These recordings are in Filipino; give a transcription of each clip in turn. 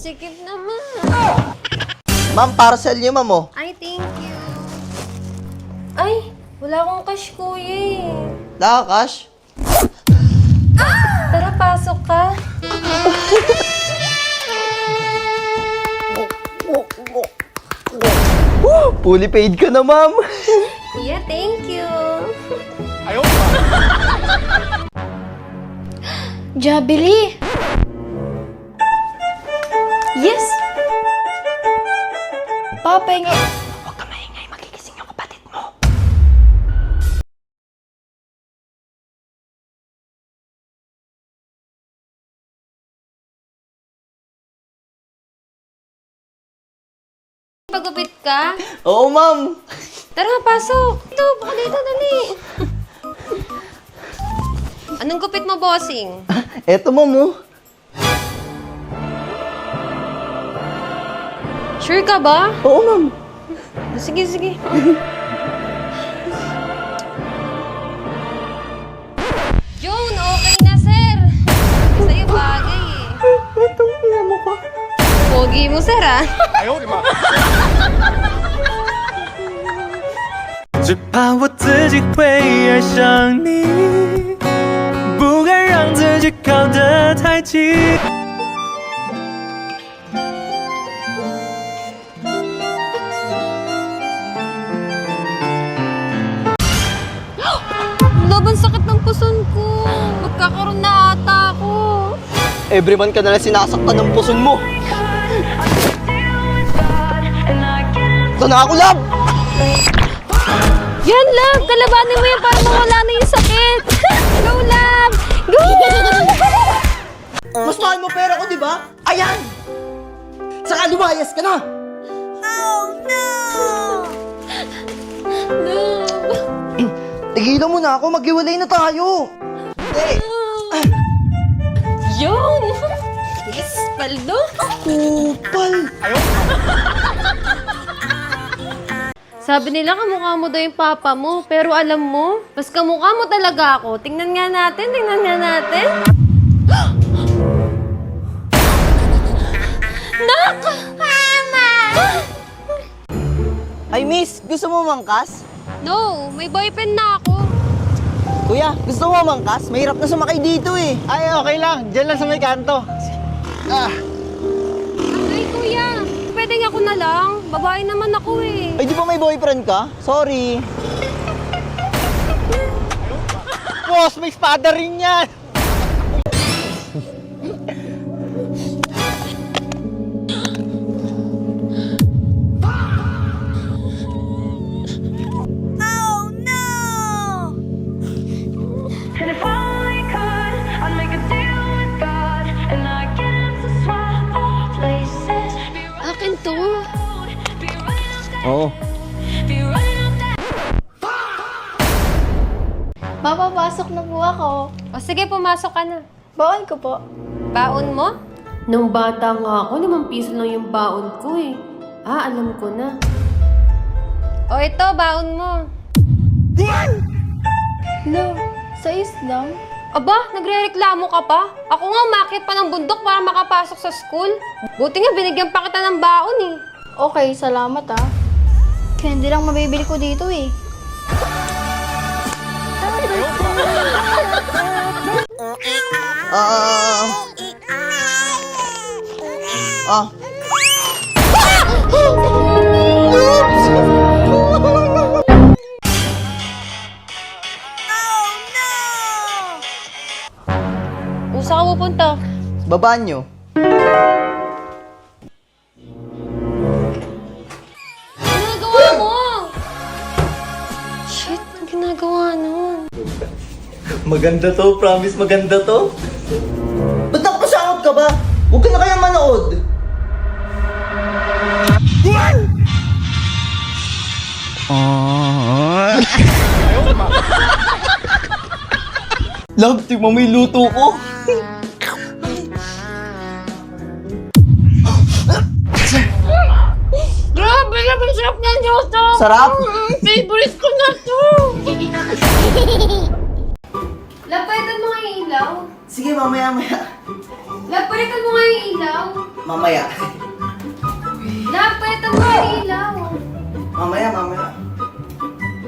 Sikip naman. Ma'am, parcel niyo, ma'am, oh. Ay, thank you. Ay, wala akong cash, kuya eh. Wala ka, cash? Tara, pasok ka. Fully paid ka na, ma'am. Kuya, thank you. Jabili! Yes! Papahinga. Huwag ka maingay, magigising yung kapatid mo. Pagupit ka? Oo, ma'am. Tara, pasok. Ito, baka dito, dali. Anong gupit mo, bossing? Eto, ma'am, oh. Sure ka ba? Oo, ma'am. Sige, sige. Joan, okay na, sir. Sa'yo bagay eh. Itong pinamo ko. Pogi mo, sir ah. 只怕我自己会爱上你，不敢让自己靠得太近。 Laban sakit ng puson ko. Magkakaroon na ata ako. Everyman ka nalang sinasaktan ng puson mo. Ito na ako, love! Yan, love! Kalabanin mo yan para mawala na yung sakit. Go, love! Go! Mas mahal mo pera ko, di ba? Ayan! Saka lumayas ka na! Love! Tigilan mo na ako, maghiwalay na tayo! Yun! Yes, paldo! Kupal! Sabi nila kamukha mo daw yung papa mo, pero alam mo, mas kamukha mo talaga ako. Tingnan nga natin, tingnan nga natin. Nak! Mama! Ay, miss, gusto mo mangkas? No, may boyfriend na ako. Kuya, gusto mo mangkas? Mahirap na sumakay dito eh. Ay, okay lang. Diyan lang sa may kanto. Ay, kuya, pwedeng ako na lang. Babae naman ako eh. Ay, di ba may boyfriend ka? Sorry. Boss, may espada rin yan. And if only could, I'd make a deal with God, and I get him to swap all places. Akin to. Be right up there, Oo. be right up there. Papapasok na po ako. O sige, pumasok ka na. Baon ko po. Baon mo? Nung bata nga ako, 5 piso lang yung baon ko eh. Ah, alam ko na. O ito, baon mo. No, sais lang. Aba, nagre-reklamo ka pa? Ako nga umakyat pa ng bundok para makapasok sa school. Buti nga binigyan pa kita ng baon eh. Okay, salamat ah. Candy lang mabibili ko dito eh. Ah. Kung saan ka pupunta? Babaan nyo. Ano ginagawa mo? Shit, ang ginagawa nun? Maganda to, promise maganda to. Ba't nakapasangot ka ba? Huwag ka na kaya manood. Love, tignan mo yung luto ko. Grabe naman sarap ng yoto! Sarap? Favorite ko na to! Lapalitan mo nga yung ilaw. Sige, mamaya. Lapalitan mo nga yung ilaw. Mamaya. Love, palitan mo yung ilaw. Mamaya.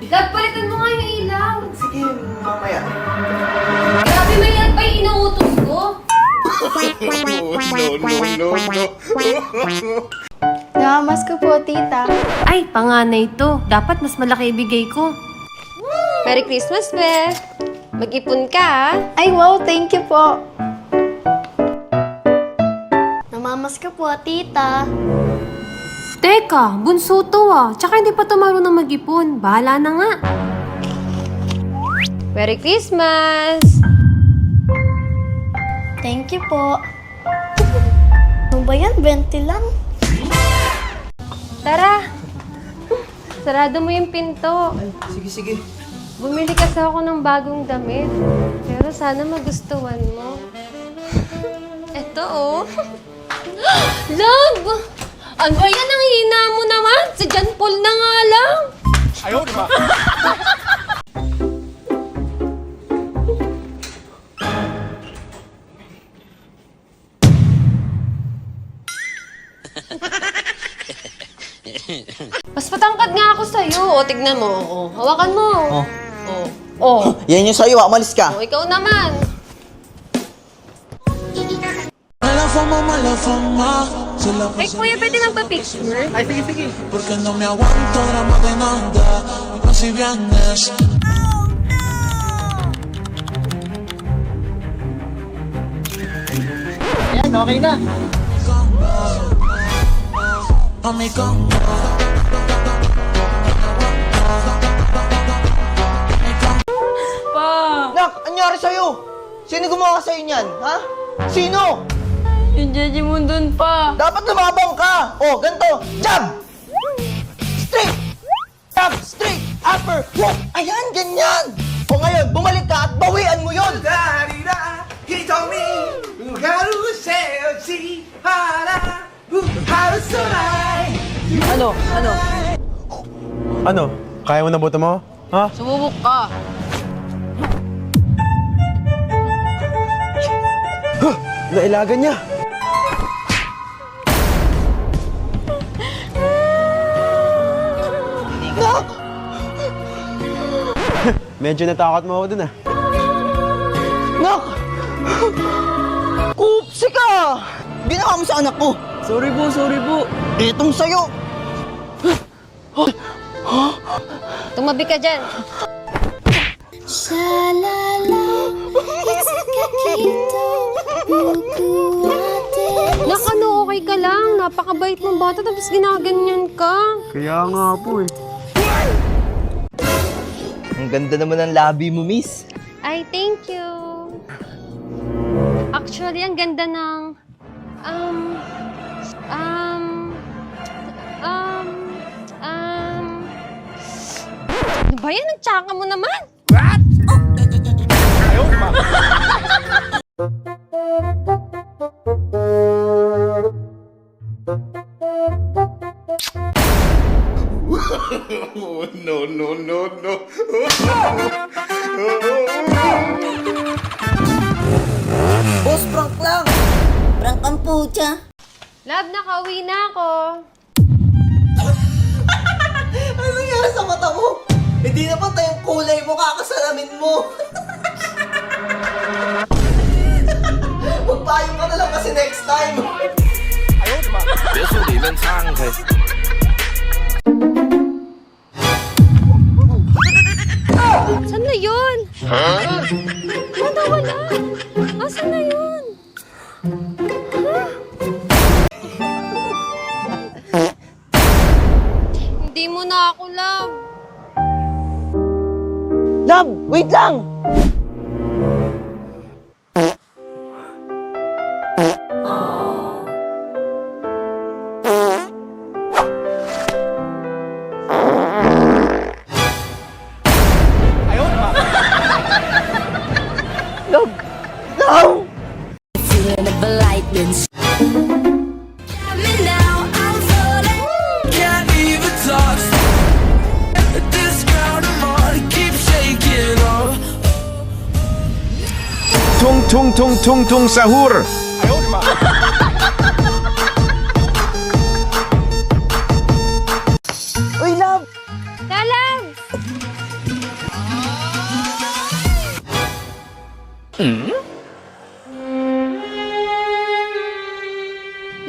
Love, palitan mo nga yung ilaw. Sige, mamaya. Grabe, may yan pa yung inuutos ko. Namamas ko po, tita. Ay, panganay to. Dapat mas malaki ibigay ko. Merry Christmas, Beth. Mag-ipon ka, ha? Ay, wow, thank you po. Namamas ko po, tita. Teka, bunso to ah. Tsaka hindi pa to marunong mag-ipon. Bahala na nga. Merry Christmas! Thank you po. Ano ba yan? 20 lang. Tara! Sarado mo yung pinto. Sige. Bumili kasi ako ng bagong damit. Pero sana magustuhan mo. Eto oh. Love! Ano ba yan? Ang hina mo naman! Si John Paul na nga lang! Mas patangkad nga ako sa'yo. O, tignan mo. O, hawakan mo. O. Yan yung sa'yo, umalis ka. O, ikaw naman. Ay, kuya, pwede magpa-picture? Porque no me aguanto drama de nada, casi viernes. Yan, okay na. Mami, come. Nak, anyari sa'yo? Sino gumawa sa'yo niyan, ha? Sino? Yung Jeje mo dun pa. Dapat lumabang ka! Oh, ganito! Jab! Straight! Jab! Straight! Upper! Hook! Ayan, ganyan! O ngayon, bumalik ka at bawian mo yun! He told me how to say how to survive. Ano? Kaya mo na buto mo? Ha? Sumubok ka. Nailagan niya. Nak! Medyo natakot mo ako dun ah. Nak! Kupsi ka! Ginawa mo sa anak ko! Sorry po. Etong sa'yo! Tumabi ka dyan. Nak, ano, okay ka lang? Napakabait mong bata tapos ginaganyan ka. Kaya nga po eh. Ang ganda naman ng labi mo, miss. Ay, thank you. Actually, ang ganda ng... Ano ba yan? Nagtsaka mo naman. Boss, prank lang! Prank ang pucha. Love, nakauwi na ako. Ano nangyari sa mata mo? Hindi na pa tayong kulay mo, kakasalamin mo. Magpayong ka na lang kasi next time. Saan na yun? Wala. Asan na yun? Hindi mo na ako love. Love, wait lang! Love! Feeling of lightning. Now I'm falling. Can't even talk. This ground I'm on keep shaking off. Tung tung tung tung tung sahur.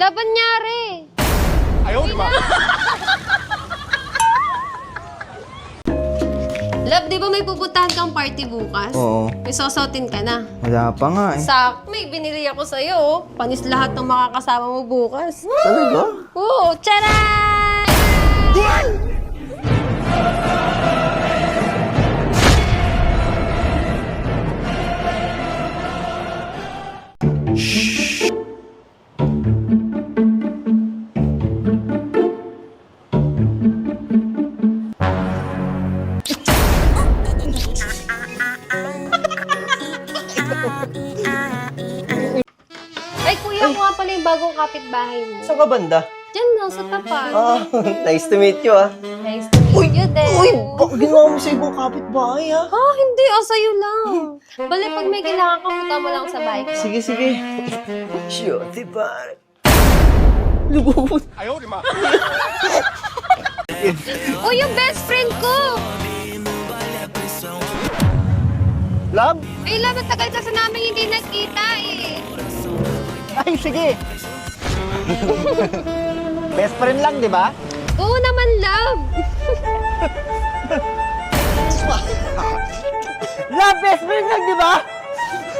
Laban nyari. Ayaw, di ba? Love, di ba may pupuntahan kang party bukas? Oo. May sosotin ka na. Wala pa nga eh. Sak, may binili ako sa'yo. Oh. Panis lahat ng makakasama mo bukas. Talaga? Oo, tcharan! Ay, kuya, ako nga pala yung bagong kapitbahay mo. Saan ka banda? Diyan lang, sa tapat. Ah, nice to meet you ah. Nice to meet you din. Uy, bakit ginawa mo sa ibang kapitbahay ah? Hindi. Sa'yo lang. Bali, pag may kailangan ka, punta mo lang sa bahay ko. Sige, sige. Sure, diba? Lugod. Ayaw, di ba? Uy, yung best friend ko! Love? Ay, love, matagal kasi namin hindi nagkita eh. Ay, sige. Best friend lang, di ba? Oo naman, love. Love, best friend lang, di ba?